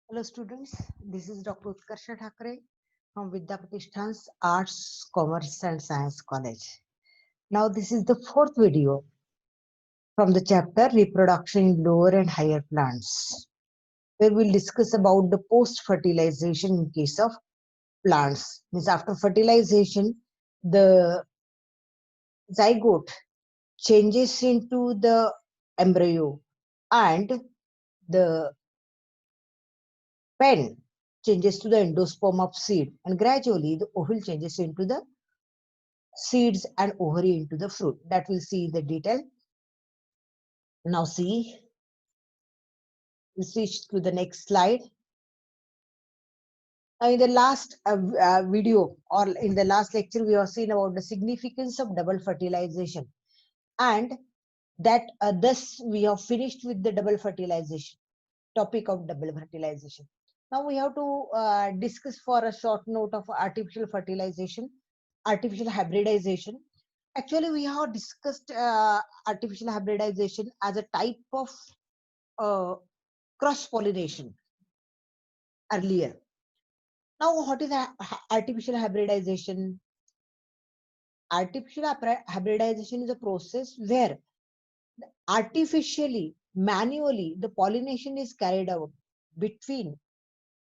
Hello students, this is Dr. Utkarsha Thakre from Vidyapratishthan's Arts, Commerce and Science College. Now this is the fourth video from the chapter Reproduction in Lower and Higher Plants, where we'll discuss about the post-fertilization in case of plants. Means after fertilization, the zygote changes into the embryo and the pen changes to the endosperm of seed, and gradually the ovule changes into the seeds and ovary into the fruit. That we'll see in the detail. Now see, we'll switch to the next slide. Now in the last video or in the last lecture, we have seen about the significance of double fertilization, and that thus we have finished with the double fertilization topic of double fertilization. Now we have to discuss for a short note of artificial fertilization, artificial hybridization. Actually, we have discussed artificial hybridization as a type of uh, cross pollination earlier. Now, what is artificial hybridization? Artificial hybridization is a process where artificially, manually, the pollination is carried out between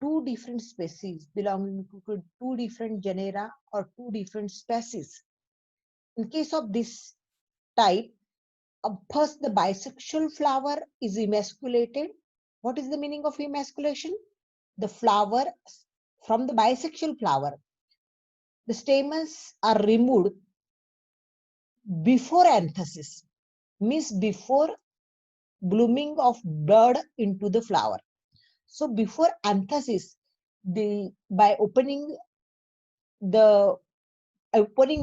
two different species belonging to two different genera or two different species. In case of this type, first the bisexual flower is emasculated. What is the meaning of emasculation? The flower, from the bisexual flower, the stamens are removed before anthesis, means before blooming of bud into the flower. So before anthesis, by the opening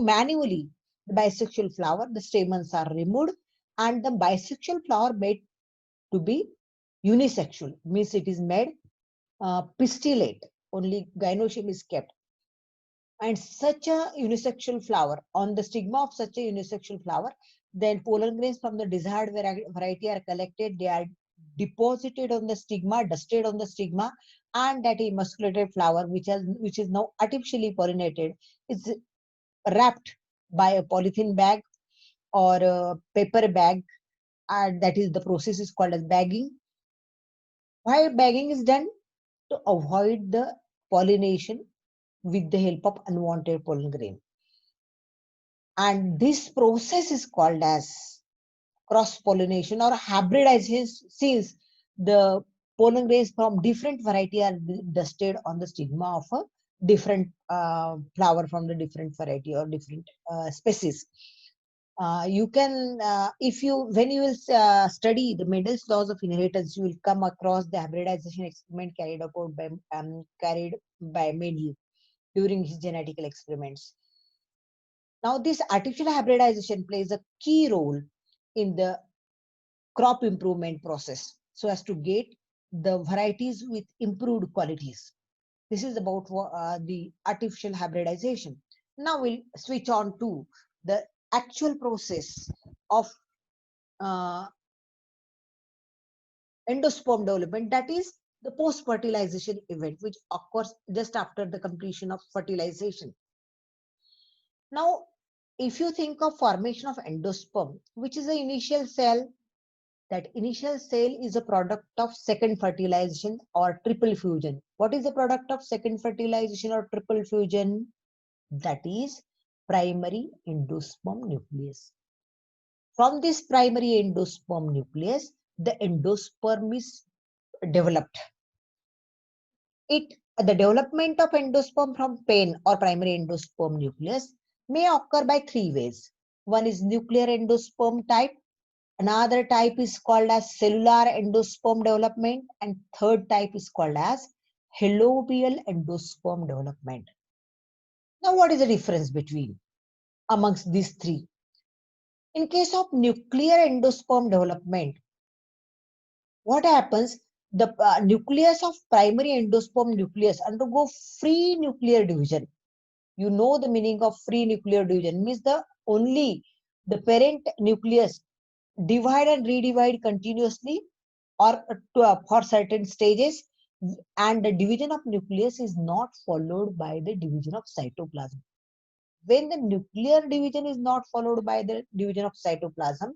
manually the bisexual flower, the stamens are removed, and the bisexual flower made to be unisexual, means it is made pistillate, only gynoecium is kept. And such a unisexual flower, on the stigma of such a unisexual flower, then pollen grains from the desired variety are collected, they are deposited on the stigma, dusted on the stigma, and that emasculated flower, which is now artificially pollinated, is wrapped by a polythene bag or a paper bag, and that is the process is called as bagging. Why bagging is done? To avoid the pollination with the help of unwanted pollen grain. And this process is called as cross-pollination or hybridization, since the pollen grains from different variety are dusted on the stigma of a different flower from the different variety or different species. You can, if you, when you will study the Mendel's laws of inheritance, you will come across the hybridization experiment carried by Mendel during his genetical experiments. Now, this artificial hybridization plays a key role in the crop improvement process, so as to get the varieties with improved qualities. This is about the artificial hybridization. Now we'll switch on to the actual process of uh, endosperm development, that is the post-fertilization event, which occurs just after the completion of fertilization. Now, if you think of formation of endosperm, which is the initial cell, that initial cell is a product of second fertilization or triple fusion. What is the product of second fertilization or triple fusion? That is primary endosperm nucleus. From this primary endosperm nucleus, the endosperm is developed. The development of endosperm from pen or primary endosperm nucleus may occur by three ways. One is nuclear endosperm type, another type is called as cellular endosperm development, and third type is called as halobial endosperm development. Now, what is the difference between amongst these three? In case of nuclear endosperm development, what happens? The nucleus of primary endosperm nucleus undergo free nuclear division. You know the meaning of free nuclear division, means the parent nucleus divide and redivide continuously or for certain stages, and the division of nucleus is not followed by the division of cytoplasm. When the nuclear division is not followed by the division of cytoplasm,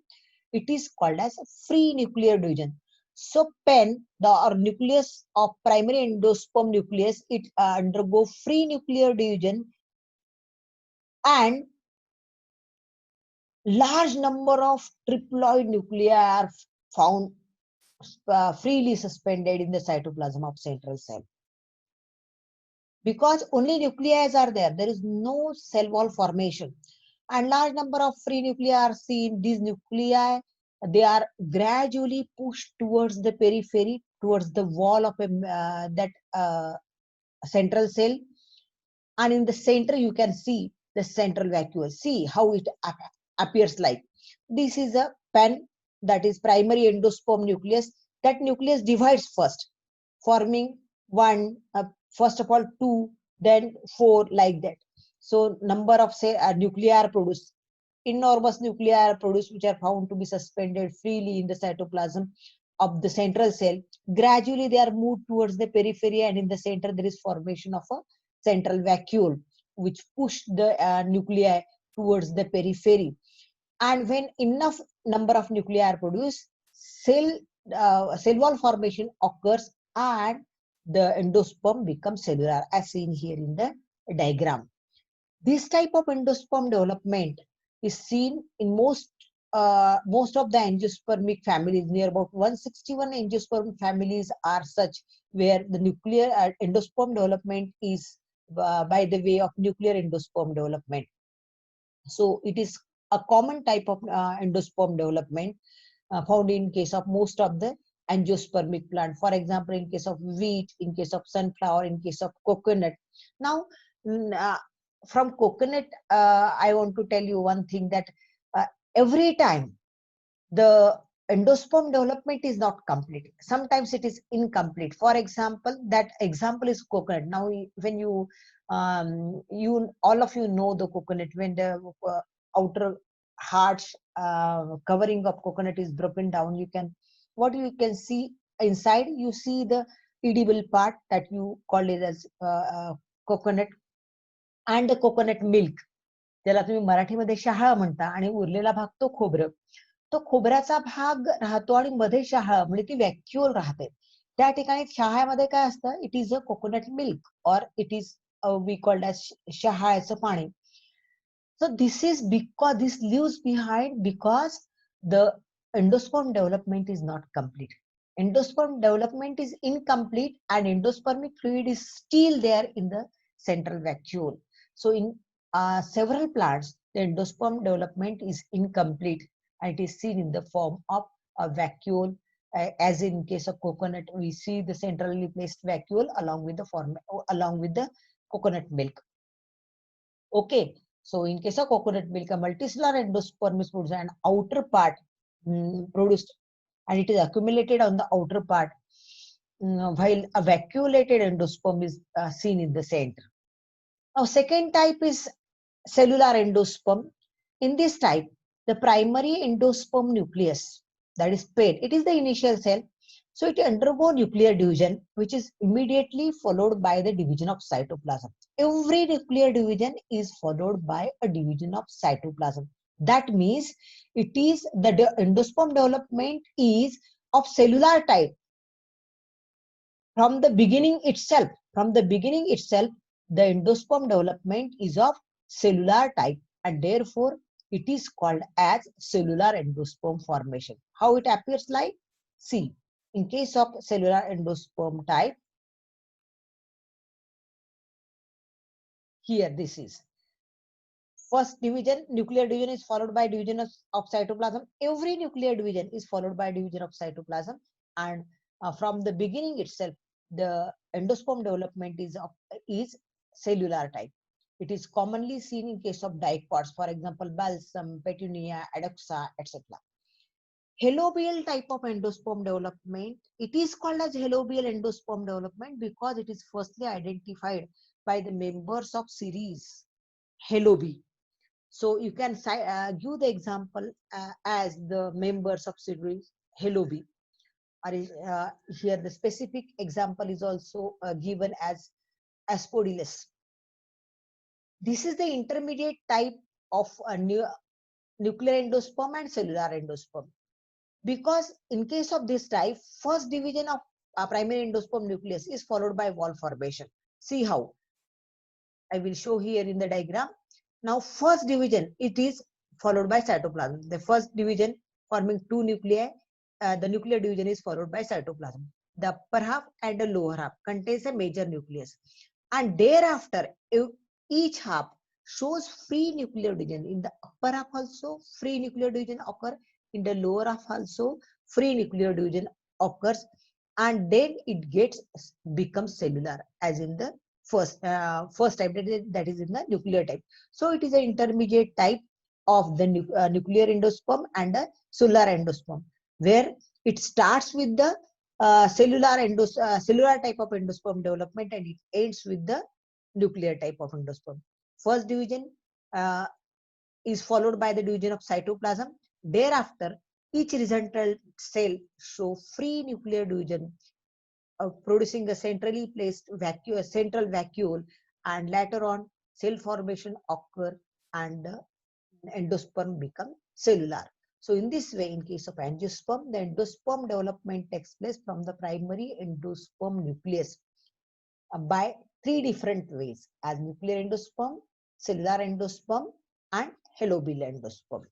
it is called as free nuclear division. So PEN, the or nucleus of primary endosperm nucleus, it undergo free nuclear division, and large number of triploid nuclei are found freely suspended in the cytoplasm of central cell. Because only nuclei are there is no cell wall formation, and large number of free nuclei are seen. These nuclei, they are gradually pushed towards the periphery, towards the wall of that central cell, and in the center you can see the central vacuole. See how it appears like. This is a PEN, that is primary endosperm nucleus. That nucleus divides first, forming one, first of all two, then four, like that. So number of nuclei are produced. Enormous nuclei are produced, which are found to be suspended freely in the cytoplasm of the central cell. Gradually they are moved towards the periphery, and in the center there is formation of a central vacuole, which push the nuclei towards the periphery. And when enough number of nuclei are produced, cell wall formation occurs, and the endosperm becomes cellular, as seen here in the diagram. This type of endosperm development is seen in most of the angiospermic families. Near about 161 angiosperm families are such, where the nuclear endosperm development is by the way of nuclear endosperm development. So it is a common type of endosperm development found in case of most of the angiospermic plant. For example, in case of wheat, in case of sunflower, in case of coconut. Now, from coconut, I want to tell you one thing, that every time the endosperm development is not complete. Sometimes it is incomplete. For example, that example is coconut. Now, when you all of you know the coconut, when the outer hard covering of coconut is broken down, what you can see inside, you see the edible part that you call it as coconut, and the coconut milk, त्याला तुम्ही मराठीमध्ये शहाळा म्हणता, आणि उरलेला भाग तो खोबरं. तो खोबऱ्याचा भाग राहतो आणि मध्ये शहाळा, म्हणजे ती व्हॅक्युअल राहते. त्या ठिकाणी शहाळ्यामध्ये काय असतं, it is a coconut milk, or it is we called as शहाळ्याचं पाणी. So this is because this leaves behind because the endosperm development is not complete. Endosperm development is incomplete, and endospermic fluid is still there in the central vacuole. So in several plants, the endosperm development is incomplete, and it is seen in the form of a vacuole. As in case of coconut, we see the centrally placed vacuole along with the coconut milk. Okay. So in case of coconut milk, a multicellular endosperm is produced, and outer part produced, and it is accumulated on the outer part, while a vacuolated endosperm is seen in the center. Now, second type is cellular endosperm. In this type, the primary endosperm nucleus, that is PEN, it is the initial cell. So it undergo nuclear division, which is immediately followed by the division of cytoplasm. Every nuclear division is followed by a division of cytoplasm. That means it is the endosperm development is of cellular type. From the beginning itself, the endosperm development is of cellular type, and therefore it is called as cellular endosperm formation. How it appears like? See, in case of cellular endosperm type, here this is first division, nuclear division is followed by division of cytoplasm. Every nuclear division is followed by division of cytoplasm, and from the beginning itself, the endosperm development is cellular type. It is commonly seen in case of dicots, for example, balsam, petunia, adoxa, etc. Halobial type of endosperm development, it is called as halobial endosperm development because it is firstly identified by the members of series halobi. So you can give the example as the members of series halobi. Here the specific example is also given as Aspodylus. This is the intermediate type of nuclear endosperm and cellular endosperm. Because in case of this type, first division of primary endosperm nucleus is followed by wall formation. See how? I will show here in the diagram. Now, first division, it is followed by cytoplasm. The first division forming two nuclei, the nuclear division is followed by cytoplasm. The upper half and the lower half contains a major nucleus. And thereafter, each half shows free nuclear division. In the upper half also, free nuclear division occur. In the lower half also, free nuclear division occurs. And then it becomes cellular, as in the first type, that is in the nuclear type. So it is an intermediate type of the nuclear endosperm and the cellular endosperm, where it starts with the cellular type of endosperm development and it ends with the nuclear type of endosperm. First division is followed by the division of cytoplasm. Thereafter, each resultant cell show free nuclear division, producing a centrally placed central vacuole, and later on cell formation occur and the endosperm become cellular. So in this way, in case of angiosperm, the endosperm development takes place from the primary endosperm nucleus by three different ways, as nuclear endosperm, cellular endosperm, and halobial endosperm.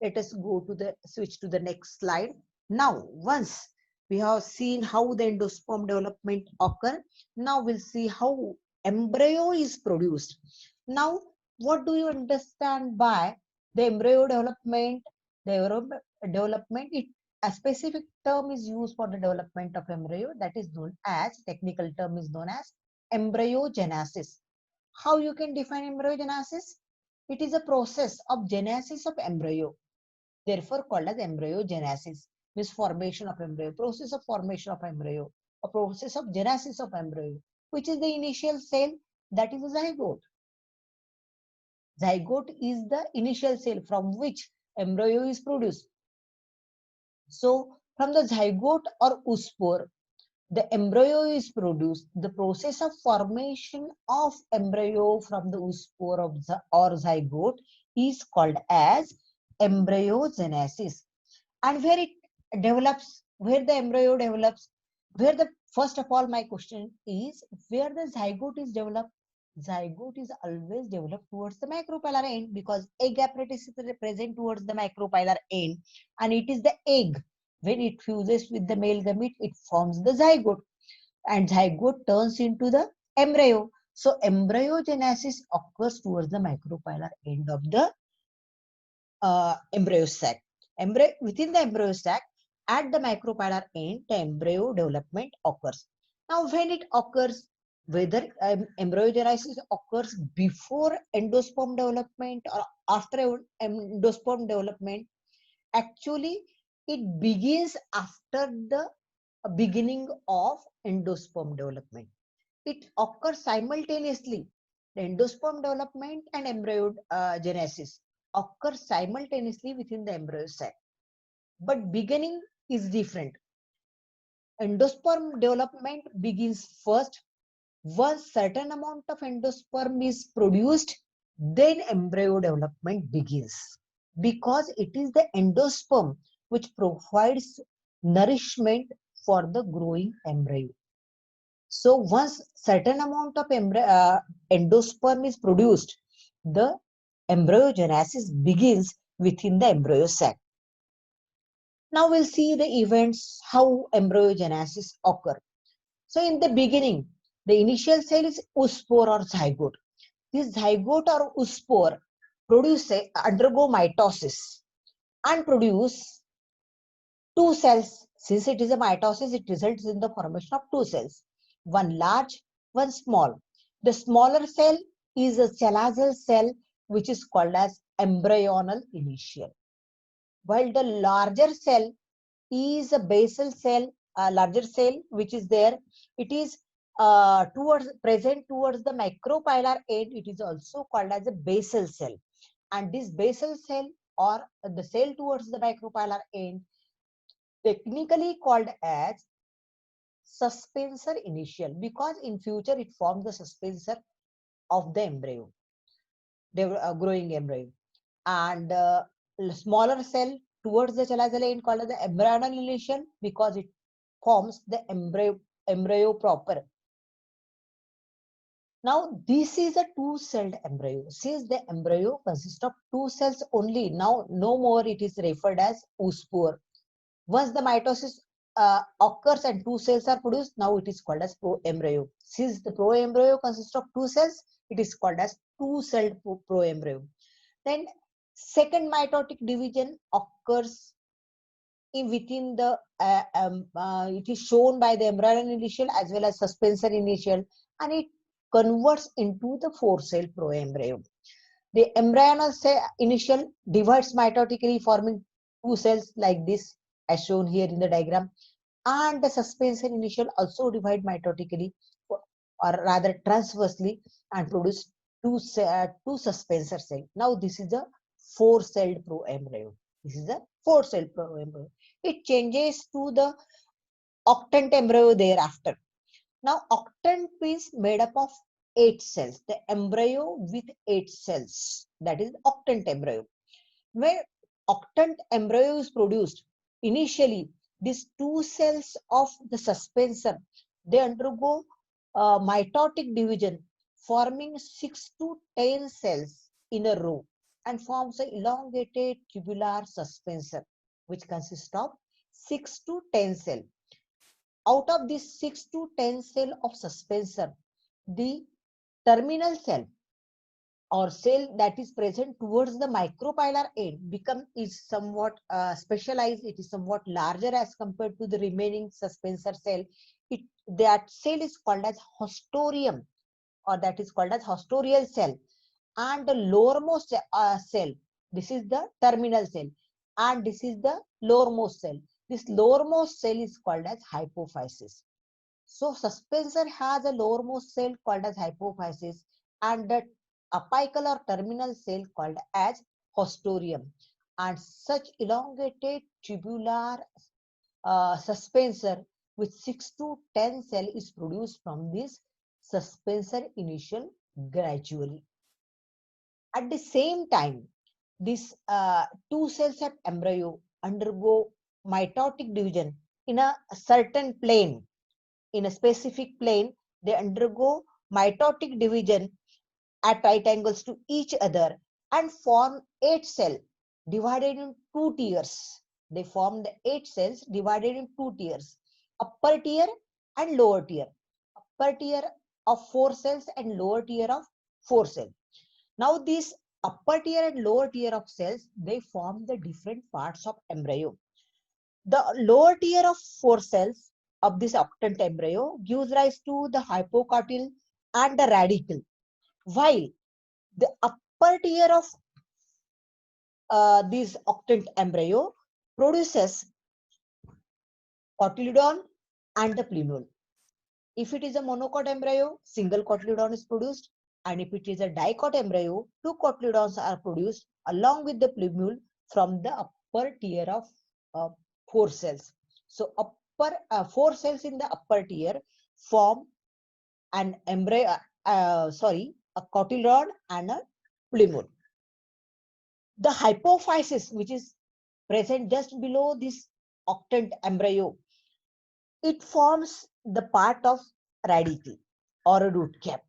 Let us go to the switch to the next slide. Now, once we have seen how the endosperm development occur, now we'll see how embryo is produced. Now, what do you understand by the embryo development? The development, a specific term is used for the development of embryo, that is known as, technical term is known as embryogenesis. How you can define embryogenesis? It is a process of genesis of embryo, therefore called as embryogenesis, means formation of embryo, process of formation of embryo, a process of genesis of embryo, which is the initial cell, that is a zygote. Zygote is the initial cell from which embryo is produced. So from the zygote or oospore, the embryo is produced. The process of formation of embryo from the oospore or zygote is called as embryogenesis. And where it develops, where the embryo develops, first of all, my question is, where the zygote is developed? Zygote is always developed towards the micropylar end, because egg apparatus is present towards the micropylar end, and it is the egg. When it fuses with the male gamete, it forms the zygote, and zygote turns into the embryo. So embryogenesis occurs towards the micropylar end of the embryo sac. Within the embryo sac, at the micropylar end, the embryo development occurs. Now, when it occurs, whether embryogenesis occurs before endosperm development or after endosperm development, actually it begins after the beginning of endosperm development. It occurs simultaneously. The endosperm development and embryogenesis occur simultaneously within the embryo sac, but beginning is different. Endosperm development begins first. Once certain amount of endosperm is produced, then embryo development begins, because it is the endosperm which provides nourishment for the growing embryo. So once certain amount of endosperm is produced, the embryogenesis begins within the embryo sac. Now we'll see the events, how embryogenesis occur. So in the beginning, the initial cell is oospore or zygote. This zygote or oospore undergo mitosis and produce two cells. Since it is a mitosis, it results in the formation of two cells, one large, one small. The smaller cell is a chalazal cell, which is called as embryonal initial, while the larger cell is a basal cell, a larger cell which is there. It is present towards the micropylar end. It is also called as a basal cell, and this basal cell or the cell towards the micropylar end technically called as suspensor initial, because in future it forms the suspensor of the embryo, growing embryo. And smaller cell towards the chala end called as the embryonal initial, because it forms the embryo proper. Now this is a two-celled embryo. Since the embryo consists of two cells only, now no more it is referred as oospore. Once the mitosis occurs and two cells are produced, now it is called as proembryo. Since the proembryo consists of two cells, it is called as two-celled proembryo. Then second mitotic division occurs within the it is shown by the embryonal initial as well as suspensor initial, and it converts into the four-cell proembryo. The embryonal initial divides mitotically, forming two cells like this as shown here in the diagram, and the suspensor initial also divide mitotically, or rather transversely, and produce two suspensor cells. Now this is a four-celled proembryo. This is a four-celled proembryo. It changes to the octant embryo thereafter. Now octant is made up of 8 cells. The embryo with 8 cells, that is octant embryo. When octant embryo is produced, initially these two cells of the suspensor, they undergo mitotic division, forming 6 to 10 cells in a row, and forms an elongated tubular suspensor, which consists of 6 to 10 cells. Out of this 6 to 10 cell of suspensor, the terminal cell or cell that is present towards the micropylar end is somewhat specialized. It is somewhat larger as compared to the remaining suspensor cell. That cell is called as hostorium, or that is called as hostorial cell. And the lowermost cell, this is the terminal cell, and this is the lowermost cell. This lowermost cell is called as hypophysis. So suspensor has a lowermost cell called as hypophysis, and the apical or terminal cell called as hostorium. And such elongated tubular suspensor with 6 to 10 cell is produced from this suspensor initial gradually. At the same time, these two cells of embryo undergo mitotic division in a certain plane. In a specific plane, they undergo mitotic division at right angles to each other and form 8 cells divided in 2 tiers. They form the 8 cells divided in 2 tiers, upper tier and lower tier. Upper tier of 4 cells and lower tier of 4 cells. Now these upper tier and lower tier of cells, they form the different parts of embryo. The lower tier of 4 cells of this octant embryo gives rise to the hypocotyl and the radicle, while the upper tier of this octant embryo produces cotyledon and the plumule. If it is a monocot embryo, single cotyledon is produced, and if it is a dicot embryo, two cotyledons are produced along with the plumule from the upper tier of 4 cells. So upper 4 cells in the upper tier form an embryo, a cotyledon and a plumule. The hypophysis, which is present just below this octant embryo, it forms the part of radicle or a root cap.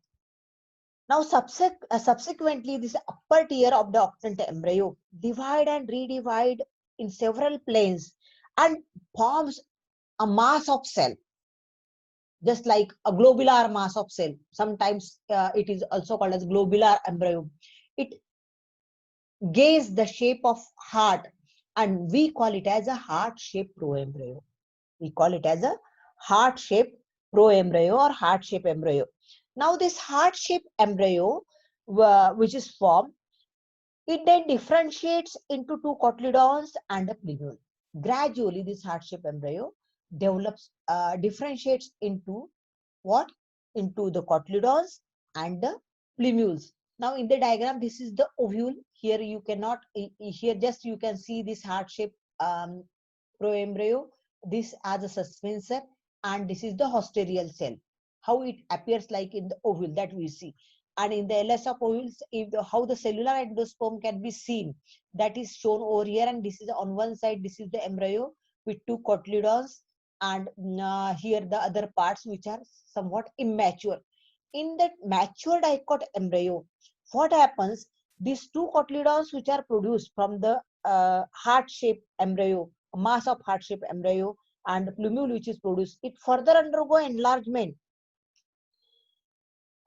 Now, subsequently, this upper tier of the octant embryo divide and redivide in several planes and forms a mass of cell, just like a globular mass of cell. Sometimes it is also called as globular embryo. It gains the shape of heart, and we call it as a heart-shaped proembryo. We call it as a heart-shaped proembryo or heart-shaped embryo. Now, this heart-shaped embryo, which is formed, it then differentiates into two cotyledons and a plumule. Gradually, this heart-shaped embryo develops, differentiates into what? Into the cotyledons and the plumules. Now, in the diagram, this is the ovule. Here you cannot, here just you can see this heart-shaped proembryo, this as a suspensor, and this is the hosterial cell. How it appears like in the ovule that we see. And in the LS of ovules, if how the cellular endosperm can be seen, that is shown over here. And this is on one side, this is the embryo with two cotyledons, and here the other parts which are somewhat immature. In that mature dicot embryo, what happens? These two cotyledons which are produced from the heart-shaped embryo, mass of heart-shaped embryo, and the plumule which is produced, it further undergo enlargement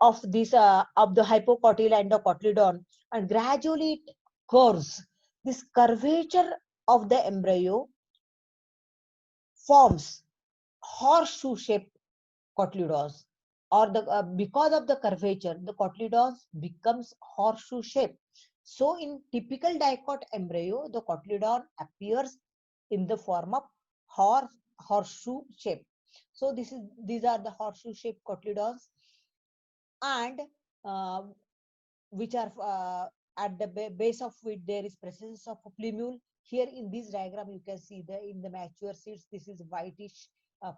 of this of the hypocotyl and the cotyledon, and gradually it curves. This curvature of the embryo forms horseshoe-shaped cotyledons, or the because of the curvature, the cotyledons becomes horseshoe shape. So in typical dicot embryo, the cotyledon appears in the form of horseshoe shape. So these are the horseshoe shaped cotyledons, and uh, which are at the base of which there is presence of a plumule. Here in this diagram, you can see the in the mature seeds, this is whitish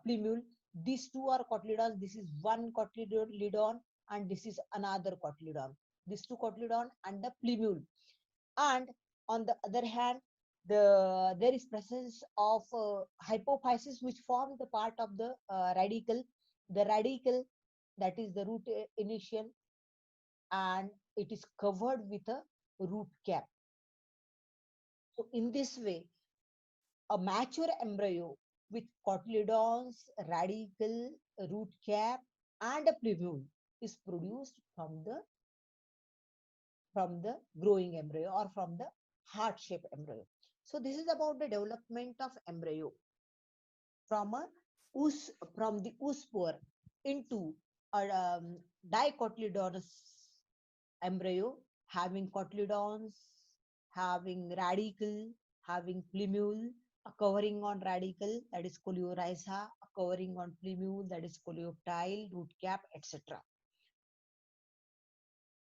plumule. These two are cotyledons. This is one cotyledon, and this is another cotyledon. These two cotyledon and the plumule. And on the other hand, there is presence of hypophysis, which forms the part of the radicle. The radicle, that is the root initial, and it is covered with a root cap. So in this way, a mature embryo with cotyledons, radicle, root cap, and a plumule is produced from the growing embryo, or from the heart-shaped embryo. So this is about the development of embryo from a from the oospore into a dicotyledonous embryo, having cotyledons, having radicle, having plumule, a covering on radicle, that is coleorhiza, a covering on plumule, that is coleoptile, root cap, etc.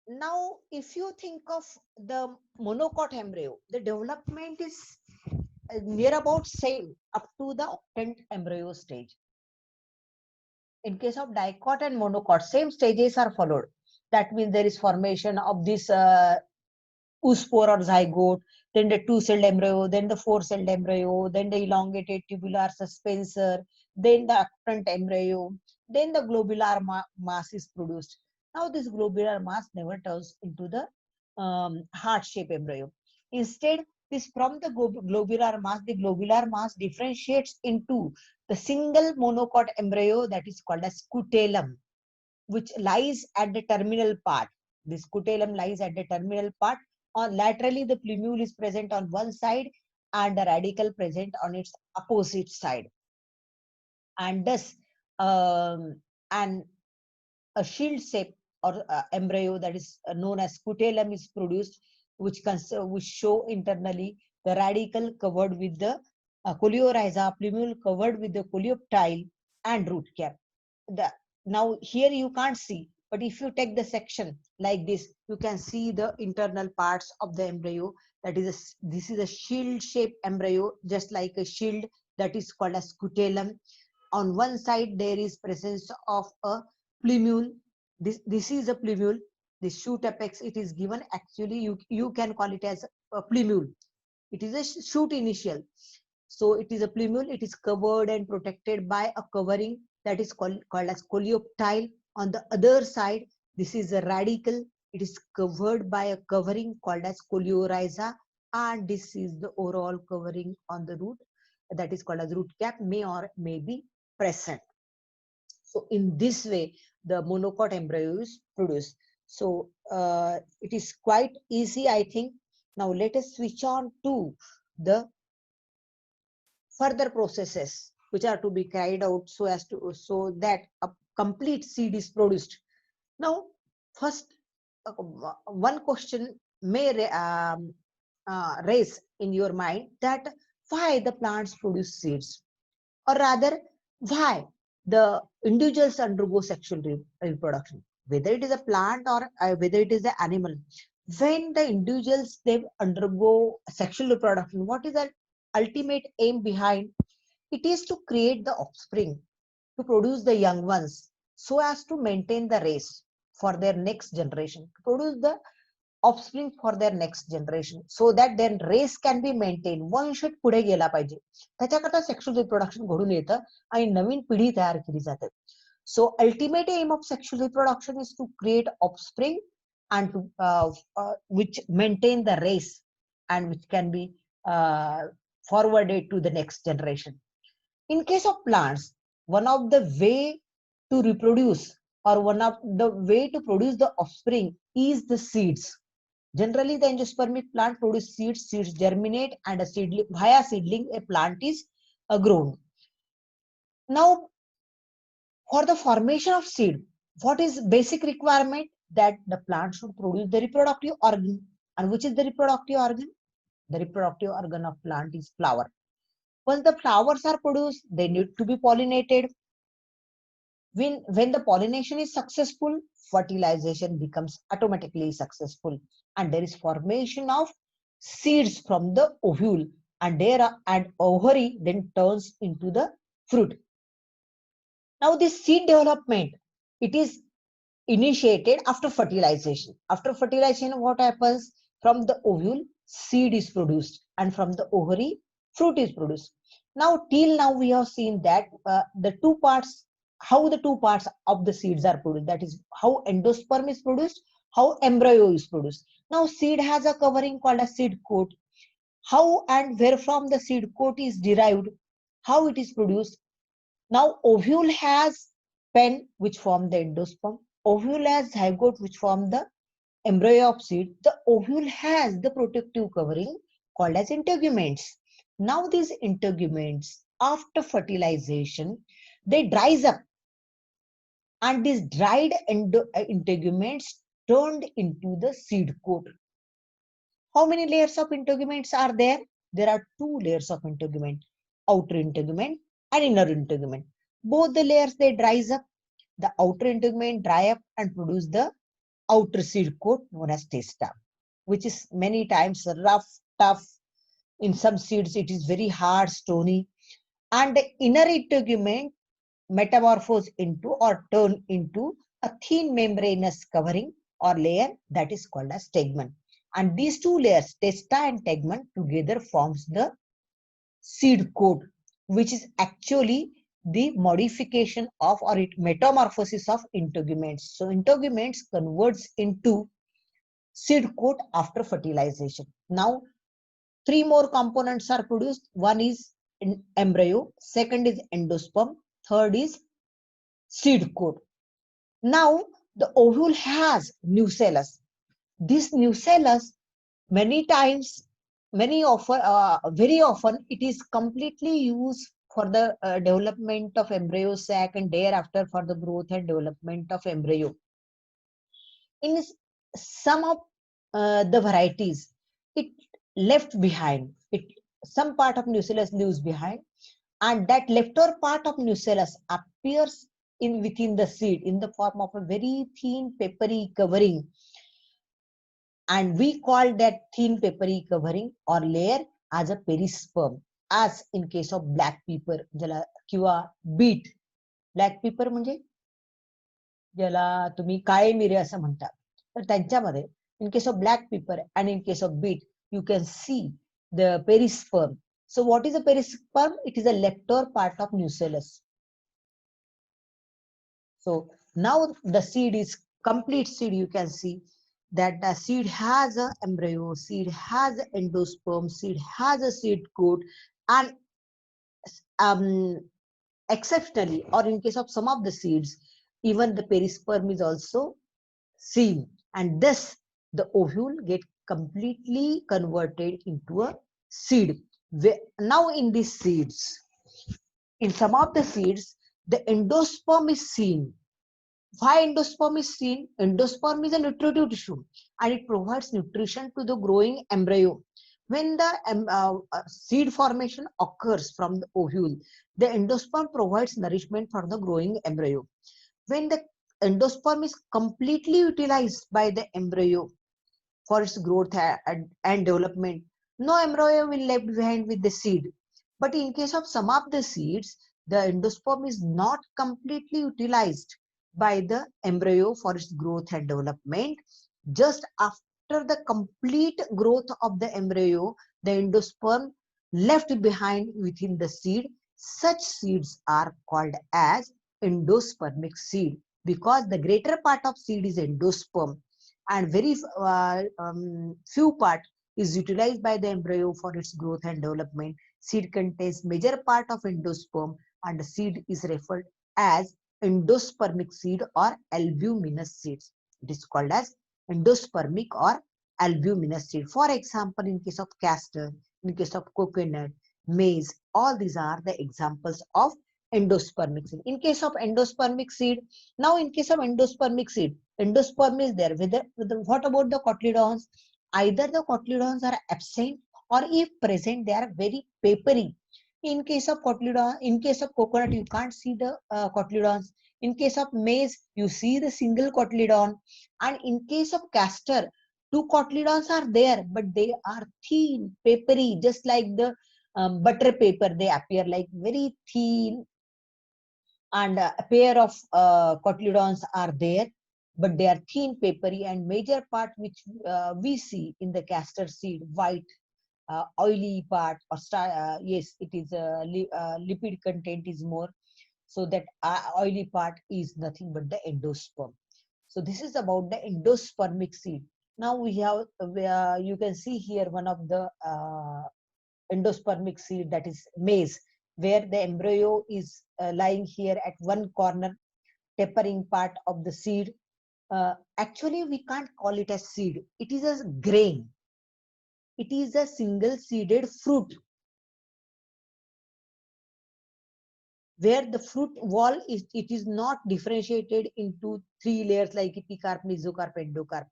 Now, if you think of the monocot embryo, the development is near about same up to the octant embryo stage. In case of dicot and monocot, same stages are followed. That means there is formation of this oospore or zygote, then the two-celled embryo, then the four-celled embryo, then the elongated tubular suspensor, then the octant embryo, then the globular mass is produced. Now this globular mass never turns into the heart-shaped embryo. Instead, this from the the globular mass differentiates into the single monocot embryo, that is called as scutellum, which lies at the terminal part. This scutellum lies at the terminal part. On laterally, the plumule is present on one side and the radicle present on its opposite side. And thus, and a shield shape or embryo, that is known as scutellum, is produced, which show internally the radicle covered with the coleorhiza, plumule covered with the coleoptile, and root cap. Now here you can't see, but if you take the section like this, you can see the internal parts of the embryo. That is this is a shield shaped embryo, just like a shield, that is called as scutellum. On one side there is presence of a plumule. This is a plumule. The shoot apex, it is given. Actually you can call it as a plumule. It is a shoot initial. So it is a plumule. It is covered and protected by a covering that is called as coleoptile. On the other side, this is a radicle. It is covered by a covering called as coleorhiza, and this is the overall covering on the root, that is called as root cap, may or may be present. So in this way, the monocot embryo is produced. So it is quite easy, I think. Now let us switch on to the further processes which are to be carried out so that a complete seed is produced. Now, first, one question may raise in your mind, that why the plants produce seeds, or rather why the individuals undergo sexual reproduction, whether it is a plant or whether it is an animal. When the individuals they undergo sexual reproduction, what is the ultimate aim behind? It is to create the offspring, to produce the young ones, so as to maintain the race for their next generation, to produce the offspring for their next generation, so that their race can be maintained. वंश पुढे गेला पाहिजे, त्याच्याकरता sexual reproduction घडून येतं आणि नवीन पिढी तयार केली जाते. So ultimate aim of sexual reproduction is to create offspring and to which maintain the race and which can be forwarded to the next generation. In case of plants, one of the way to reproduce or one of the way to produce the offspring is the seeds. Generally, the angiospermic plant produce seeds, seeds germinate, and a seedling, via seedling, a plant is grown. Now, for the formation of seed, what is basic requirement? That the plant should produce the reproductive organ. And which is the reproductive organ? The reproductive organ of plant is flower. Once the flowers are produced, they need to be pollinated. When the pollination is successful, fertilization becomes automatically successful, and there is formation of seeds from the ovule, and ovary then turns into the fruit. Now this seed development, it is initiated after fertilization. After fertilization, what happens? From the ovule, seed is produced, and from the ovary, fruit is produced. Now, till now, we have seen that the two parts, how the two parts of the seeds are produced. That is how endosperm is produced, how embryo is produced. Now, seed has a covering called a seed coat. How and where from the seed coat is derived, how it is produced. Now, ovule has pen which form the endosperm. Ovule has zygote which form the embryo of seed. The ovule has the protective covering called as integuments. Now these integuments, after fertilization, they dries up, and these dried integuments turned into the seed coat. How many layers of integuments are there? There are two layers of integument, outer integument and inner integument. Both the layers, they dries up. The outer integument dry up and produce the outer seed coat known as testa, which is many times rough, tough. In some seeds, it is very hard, stony. And the inner integument metamorphose into or turn into a thin membranous covering or layer that is called as tegmen. And these two layers, testa and tegmen, together forms the seed coat, which is actually the modification of or metamorphosis of integuments. So integuments converts into seed coat after fertilization. Now, three more components are produced. One is embryo, second is endosperm, third is seed coat. Now, the ovule has nucellus. This nucellus, many times, very often, it is completely used for the development of embryo sac and thereafter for the growth and development of embryo. In some of the varieties, it left behind. Some part of nucellus leaves behind, and that leftover part of nucellus appears within the seed in the form of a very thin peppery covering, and we call that thin peppery covering or layer as a perisperm, as in case of black pepper ज्याला किंवा beat. Black paper म्हणजे ज्याला तुम्ही काळे मिरे असं म्हणता. तर त्यांच्यामध्ये in case of black pepper and in case of beet, you can see the perisperm. So what is a perisperm? It is a leftover part of nucellus. So now the seed is complete seed. You can see that the seed has an embryo, seed has an endosperm, seed has a seed coat, and exceptionally, or in case of some of the seeds, even the perisperm is also seen, and thus the ovule get completely converted into a seed. Now in these seeds, in some of the seeds, the endosperm is seen. Why endosperm is seen? Endosperm is a nutritive tissue, and it provides nutrition to the growing embryo. When the seed formation occurs from the ovule, the endosperm provides nourishment for the growing embryo. When the endosperm is completely utilized by the embryo for its growth and development, no embryo will left behind with the seed. But in case of some of the seeds, the endosperm is not completely utilized by the embryo for its growth and development. Just after the complete growth of the embryo, the endosperm left behind within the seed. Such seeds are called as endospermic seed, because the greater part of seed is endosperm and very few part is utilized by the embryo for its growth and development. Seed contains major part of endosperm, and the seed is referred as endospermic seed or albuminous seeds. It is called as endospermic or albuminous seed. For example, in case of castor, in case of coconut, maize, all these are the examples of endospermic seed. In case of endospermic seed, now in case of endospermic seed, endosperm is there. What about the cotyledons? Either the cotyledons are absent, or if present, they are very papery. In case of cotyledon, in case of coconut, you can't see the cotyledons. In case of maize, you see the single cotyledon. And in case of castor, two cotyledons are there, but they are thin, papery, just like the butter paper. They appear like very thin, and a pair of cotyledons are there, but they are thin, papery, and major part which we see in the castor seed, white, oily part, or yes, it is lipid content is more, so that oily part is nothing but the endosperm. So this is about the endospermic seed. Now we have, you can see here one of the endospermic seed, that is maize, where the embryo is lying here at one corner, tapering part of the seed. Actually, we can't call it as seed. It is a grain. It is a single seeded fruit, where the fruit wall is, it is not differentiated into three layers like epicarp, mesocarp, endocarp.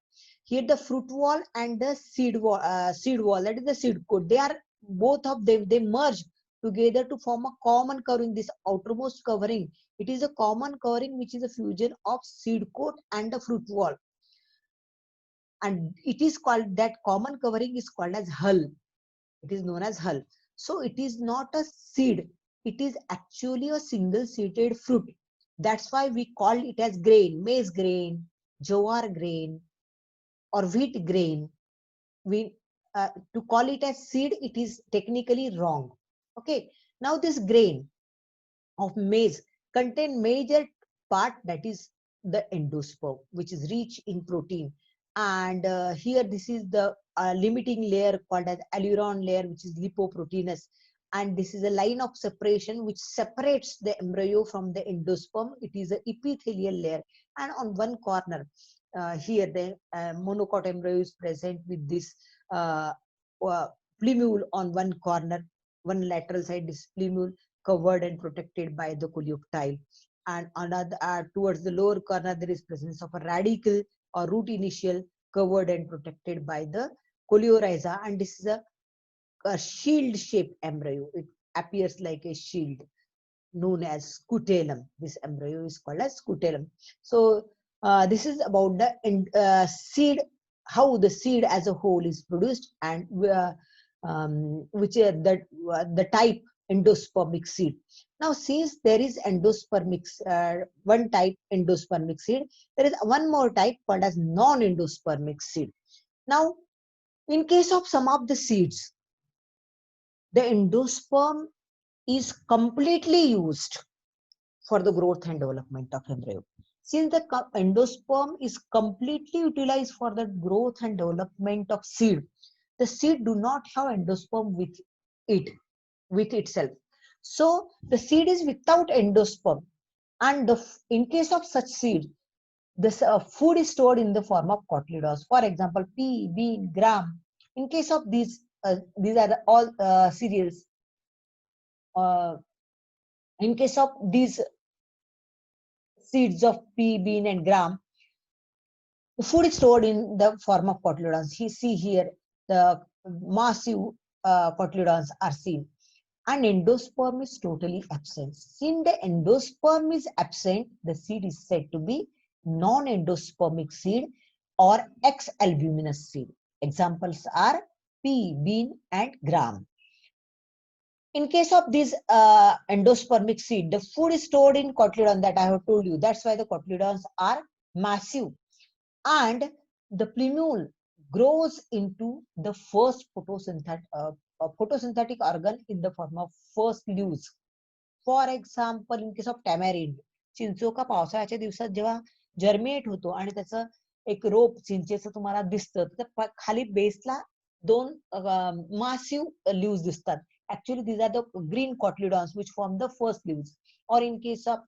Here the fruit wall and the seed wall, that is the seed coat, they are, both of them, they merge together to form a common covering. This outermost covering, it is a common covering which is a fusion of seed coat and the fruit wall, and it is called, that common covering is called as hull. It is known as hull. So it is not a seed. It is actually a single seeded fruit. That's why we call it as grain, maize grain, jowar grain, or wheat grain. We to call it as seed, it is technically wrong. Okay. Now this grain of maize contain major part, that is the endosperm, which is rich in protein. And here this is the limiting layer called as aleurone layer, which is lipoproteinous. And this is a line of separation which separates the embryo from the endosperm. It is an epithelial layer. And on one corner, here the monocot embryo is present with this uh, plumule on one corner. One lateral side is plumule, covered and protected by the coleoptile, and another towards the lower corner there is presence of a radicle or root initial, covered and protected by the coleorhiza, and this is a shield shaped embryo. It appears like a shield, known as scutellum. This embryo is called as scutellum. So this is about the seed, how the seed as a whole is produced, and which are the type endospermic seed. Now, since there is endospermic, one type endospermic seed, there is one more type called as non-endospermic seed. Now, in case of some of the seeds, the endosperm is completely used for the growth and development of embryo. Since the endosperm is completely utilized for the growth and development of seed, the seed do not have endosperm with itself. So the seed is without endosperm, and in case of such seed, this food is stored in the form of cotyledons. For example, pea, bean, gram. In case of these are all cereals. In case of these seeds of pea, bean, and gram, the food is stored in the form of cotyledons. You see here the massive cotyledons are seen, and endosperm is totally absent. Since the endosperm is absent, the seed is said to be non-endospermic seed or X-albuminous seed. Examples are pea, bean, and gram. In case of this endospermic seed, the food is stored in cotyledon that I have told you. That's why the cotyledons are massive. And the plumule grows into the first photosynthetic organ in the form of first leaves. For example in case of tamarind, चिंचोका पावसाळ्याच्या दिवसात जेव्हा germinate होतो आणि त्याचं एक रोप चिंचेचं तुम्हाला दिसतं, तर खाली बेसला दोन मासिव्ह लिव्स दिसतात. Actually, these are the green cotyledons which form the first leaves. Or in case of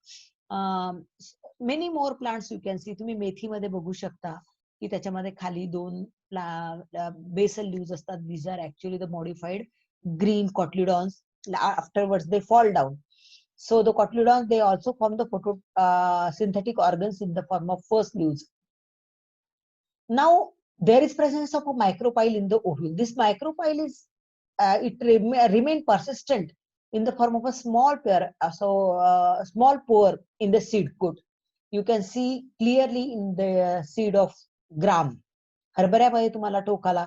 many more plants you can see, तुम्ही मेथीमध्ये बघू शकता की त्याच्यामध्ये खाली दोन बेसल लिव्स असतात. These are actually the modified green cotyledons. Afterwards they fall down. So the cotyledons, they also form the photosynthetic organs in the form of first leaves. Now there is presence of a micropyle in the ovule. This micropyle is remain persistent in the form of a small small pore in the seed coat. You can see clearly in the seed of gram. हरभऱ्यामध्ये तुम्हाला टोकाला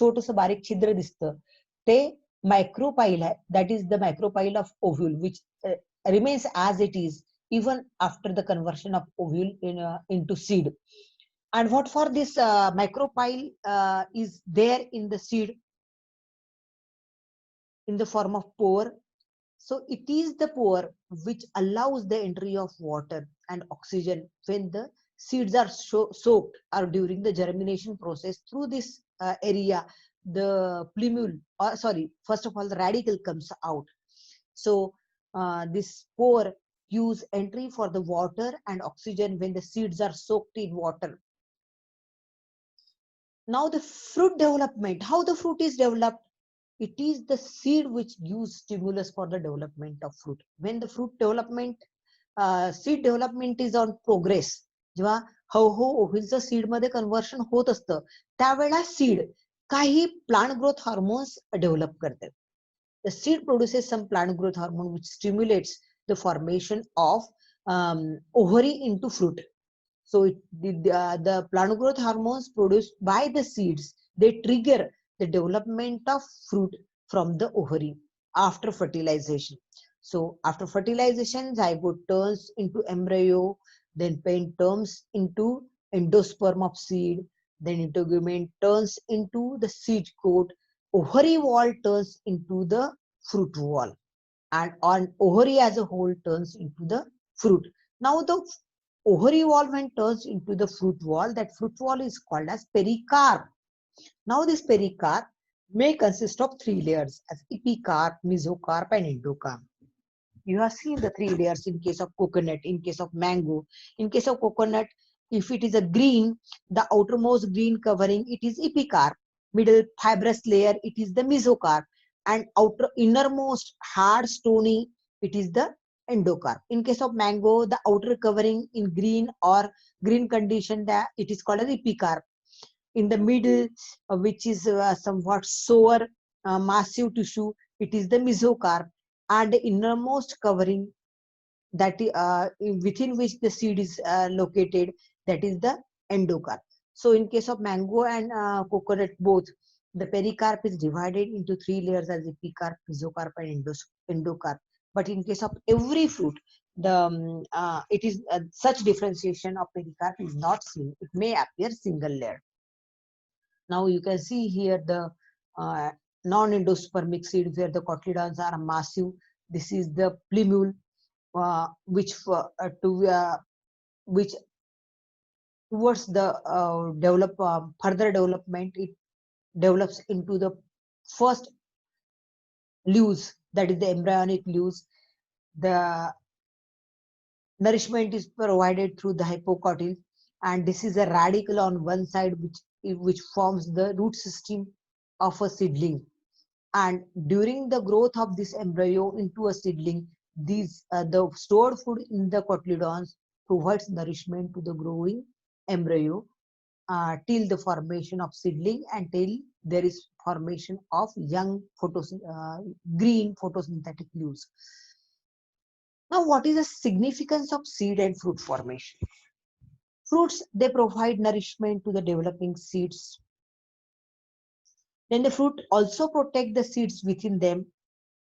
छोटंसं बारीक छिद्र दिसतं, ते micropyle आहे. That is the micropyle of ovule, which remains as it is even after the conversion of ovule into seed. And what for this micropyle is there in the seed in the form of pore. So it is the pore which allows the entry of water and oxygen when the seeds are soaked or during the germination process. Through this area, the plumule, first of all, the radicle comes out. So this pore gives entry for the water and oxygen when the seeds are soaked in water. Now the fruit development, how the fruit is developed? It is the seed which gives stimulus for the development of fruit. When the fruit development, seed development is on progress, जेव्हा हळूहळू ओव्हिलचं seed मध्ये conversion होत असतं, त्यावेळेला seed काही plant growth hormones develop करतात. The seed produces some plant growth hormone which stimulates the formation of ovary into fruit. So the plant growth hormones produced by the seeds, they trigger the development of fruit from the ovary after fertilization. So after fertilization, zygote turns into embryo, then pen turns into endosperm of seed, then integument turns into the seed coat, ovary wall turns into the fruit wall, and on ovary as a whole turns into the fruit. Now the ovary wall when turns into the fruit wall, that fruit wall is called as pericarp. Now this pericarp may consist of three layers as epicarp, mesocarp and endocarp. You have seen the three layers in case of coconut, in case of mango. In case of coconut, if it is a green, the outermost green covering, it is epicarp. Middle fibrous layer, it is the mesocarp. And innermost hard stony, it is the endocarp. In case of mango, the outer covering in green or green condition, it is called as epicarp. In the middle, which is somewhat sour, massive tissue, it is the mesocarp. And the innermost covering, that within which the seed is located, that is the endocarp. So in case of mango and coconut both, the pericarp is divided into three layers as epicarp, mesocarp and endocarp. But in case of every fruit, it is such differentiation of pericarp is not seen. It may appear single layer. Now you can see here the non-endospermic seed where the cotyledons are massive. This is the plumule, which towards the further development, it develops into the first leaves, that is the embryonic leaves. The nourishment is provided through the hypocotyl, and this is a radicle on one side which forms the root system of a seedling. And during the growth of this embryo into a seedling, the stored food in the cotyledons provides nourishment to the growing embryo till the formation of seedling and till there is formation of young green photosynthetic leaves. Now, what is the significance of seed and fruit formation? Fruits, they provide nourishment to the developing seeds. Then the fruit also protect the seeds within them.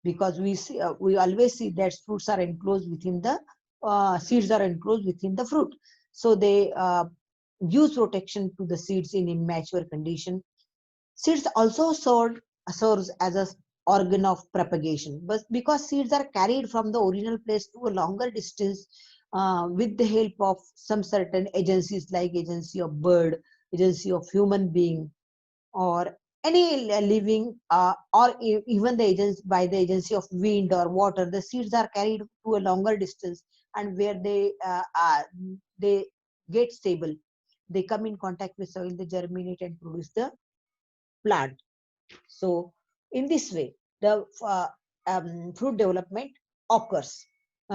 because we always see that fruits are enclosed within the seeds are enclosed within the fruit. So they use protection to the seeds in immature condition. Seeds also serves as a organ of propagation, but because seeds are carried from the original place to a longer distance with the help of some certain agencies like agency of bird, agency of human being, or any living or even the agents by the agency of wind or water, the seeds are carried to a longer distance, and where they get stable, they come in contact with soil, they germinate and produce the plant. So in this way, the fruit development occurs.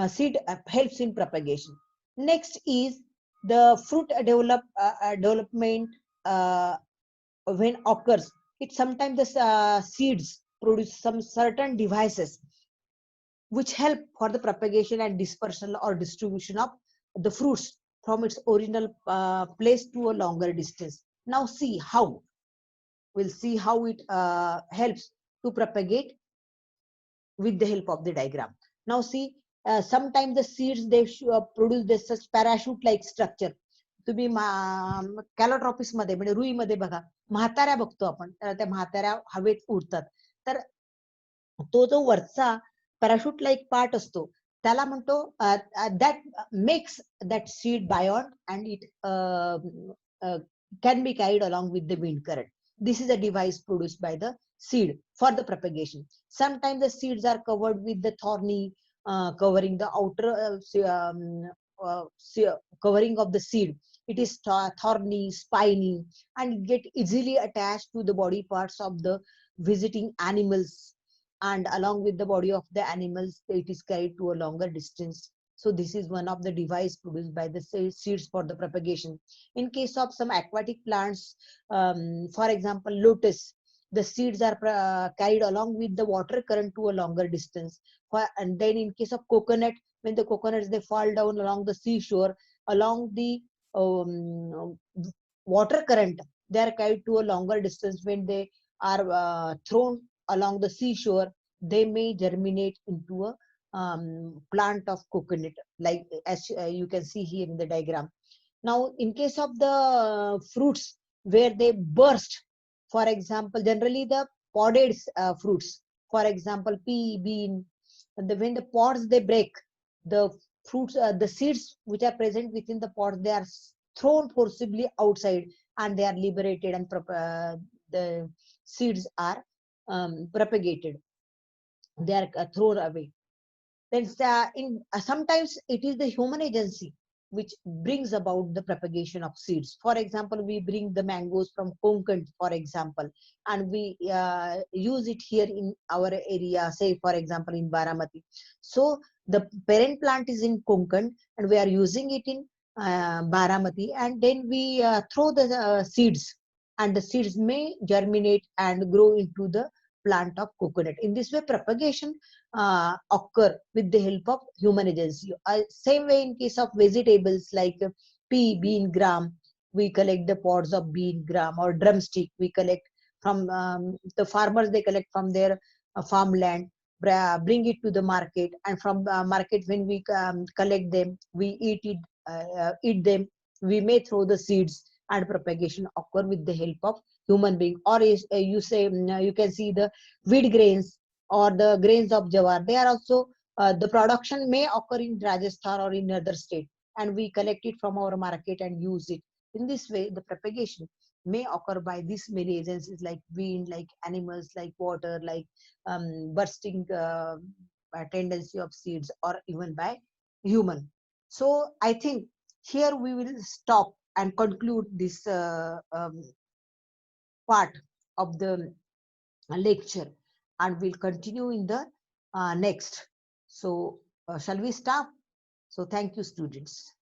Seed helps in propagation. Next is the fruit development uh, when occurs. It sometimes the seeds produce some certain devices which help for the propagation and dispersal or distribution of the fruits from its original place to a longer distance. Now see how. We'll see how it helps to propagate with the help of the diagram. Now see, sometimes the seeds they produce this such parachute-like structure. तुम्ही कॅलोट्रॉपिस मध्ये म्हणजे रुईमध्ये बघा म्हाताऱ्या बघतो आपण, त्या म्हाताऱ्या हवेत उडतात. तर तो जो वरचा पॅराशूट लाईक पार्ट असतो त्याला म्हणतो that makes that seed beyond and it can be carried along with the wind current. This is a device produced by the seed for the propagation. Sometimes the seeds are covered with the thorny covering the outer covering of the seed. It is thorny, spiny, and get easily attached to the body parts of the visiting animals, and along with the body of the animals it is carried to a longer distance. So this is one of the device produced by the seeds for the propagation. In case of some aquatic plants, for example lotus, the seeds are carried along with the water current to a longer distance. And then in case of coconut, when the coconuts they fall down along the seashore, along the water current, they are carried to a longer distance. When they are thrown along the seashore, they may germinate into a plant of coconut, like as you can see here in the diagram. Now, in case of the fruits where they burst, for example, generally the podded fruits, for example, pea, bean, when the pods they break, the fruits, the seeds which are present within the pods, they are thrown forcibly outside and they are liberated, and the seeds are propagated. They are thrown away. Then sometimes it is the human agency which brings about the propagation of seeds. For example, we bring the mangoes from Konkan, for example, and we use it here in our area, say for example in Baramati. So the parent plant is in Konkan and we are using it in Baramati, and then we throw the seeds, and the seeds may germinate and grow into the plant of coconut. In this way, propagation occur with the help of human agency. Same way in case of vegetables like pea, bean, gram, we collect the pods of bean, gram, or drumstick. We collect from the farmers, they collect from their farmland, bring it to the market, and from the market when we collect them, we eat them. We may throw the seeds, and propagation occur with the help of human being. Or you say you can see the wheat grains or the grains of jawar. They are also the production may occur in Rajasthan or in other state, and we collect it from our market and use it. In this way, the propagation may occur by these many agencies like wind, like animals, like water, like bursting tendency of seeds, or even by human. So I think here we will stop and conclude this part of the lecture, and we'll continue in the next. So shall we stop? So thank you, students.